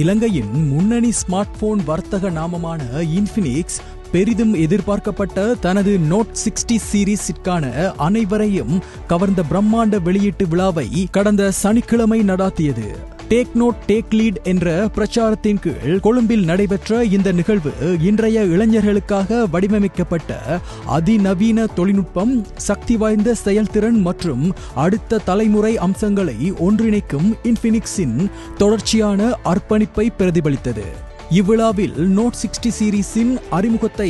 இலங்கையின் முன்னணி smart phone வர்த்தக நாமமான இன்ஃபினிக்ஸ் பெரிதும் எதிர்பார்க்கப்பட்ட தனது நோட் 60 சீரீஸிற்கான அனைவரையும் கவர்ந்த பிரம்மாண்ட வெளியீட்டு விழாவை கடந்த சனிக்கிழமை நடாத்தியது. டேக் நோட் டேக் லீட் என்ற பிரச்சாரத்தின் கீழ் கொழும்பில் நடைபெற்ற இந்த நிகழ்வு இன்றைய இளைஞர்களுக்காக வடிவமைக்கப்பட்ட அதிநவீன தொழில்நுட்பம், சக்தி வாய்ந்த செயல்திறன் மற்றும் அடுத்த தலைமுறை அம்சங்களை ஒன்றிணைக்கும் இன்ஃபினிக்ஸின் தொடர்ச்சியான அர்ப்பணிப்பை பிரதிபலித்தது. இவ்விழாவில் நோட் 60 சீரீஸின் அறிமுகத்தை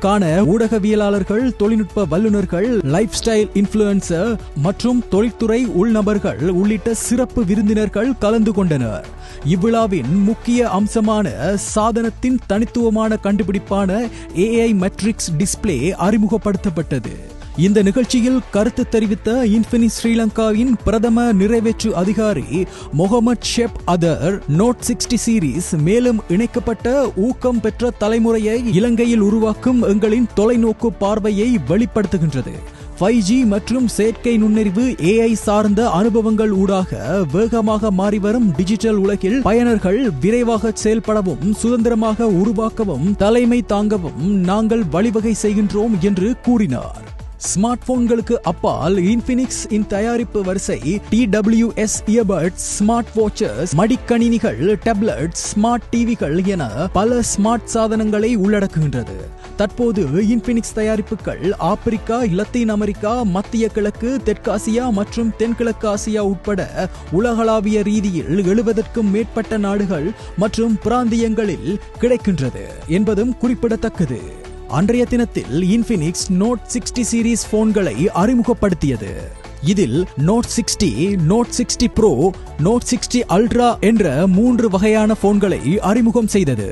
காண ஊடகவியலாளர்கள், தொழில்நுட்ப வல்லுநர்கள், லைஃப் ஸ்டைல் இன்ஃப்ளூயன்சர் மற்றும் தொழில்துறை உள்நபர்கள் உள்ளிட்ட சிறப்பு விருந்தினர்கள் கலந்து கொண்டனர். இவ்விழாவின் முக்கிய அம்சமான சாதனத்தின் தனித்துவமான கண்டுபிடிப்பான AI மேட்ரிக்ஸ் டிஸ்பிளே அறிமுகப்படுத்தப்பட்டது. இந்த நிகழ்ச்சியில் கருத்து தெரிவித்த இன்ஃபினிக்ஸ் ஸ்ரீலங்காவின் பிரதம நிறைவேற்று அதிகாரி முகமது ஷெப் அதர், நோட் 60 சீரீஸ் மேலும் இணைக்கப்பட்ட ஊக்கம் பெற்ற தலைமுறையை இலங்கையில் உருவாக்கும் எங்களின் தொலைநோக்கு பார்வையை வெளிப்படுத்துகின்றது. 5G மற்றும் செயற்கை நுண்ணறிவு AI சார்ந்த அனுபவங்கள் ஊடாக வேகமாக மாறிவரும் டிஜிட்டல் உலகில் பயனர்கள் விரைவாக செயல்படவும், சுதந்திரமாக உருவாக்கவும், தலைமை தாங்கவும் நாங்கள் வழிவகை செய்கின்றோம் என்று கூறினார். ஸ்மார்ட் போன்களுக்கு அப்பால் இன்ஃபினிக்ஸ் இன் தயாரிப்பு வரிசை TWS இயர்பட்ஸ், ஸ்மார்ட் வாட்சஸ், மடிக்கணினிகள், டேப்லெட், ஸ்மார்ட் டிவிகள் என பல ஸ்மார்ட் சாதனங்களை உள்ளடக்குகின்றது. தற்போது இன்ஃபினிக்ஸ் தயாரிப்புகள் ஆப்பிரிக்கா, லத்தீன் அமெரிக்கா, மத்திய கிழக்கு, தெற்காசியா மற்றும் தென்கிழக்கு ஆசியா உட்பட உலகளாவிய ரீதியில் 70க்கும் மேற்பட்ட நாடுகள் மற்றும் பிராந்தியங்களில் கிடைக்கின்றது என்பதும் குறிப்பிடத்தக்கது. அன்றைய தினத்தில் இன்ஃபினிக்ஸ் நோட் 60 சீரீஸ் போன்களை அறிமுகப்படுத்தியது. இதில் note 60, note 60 pro, note 60 ultra என்ற 3 வகையான போன்களை அறிமுகம் செய்தது.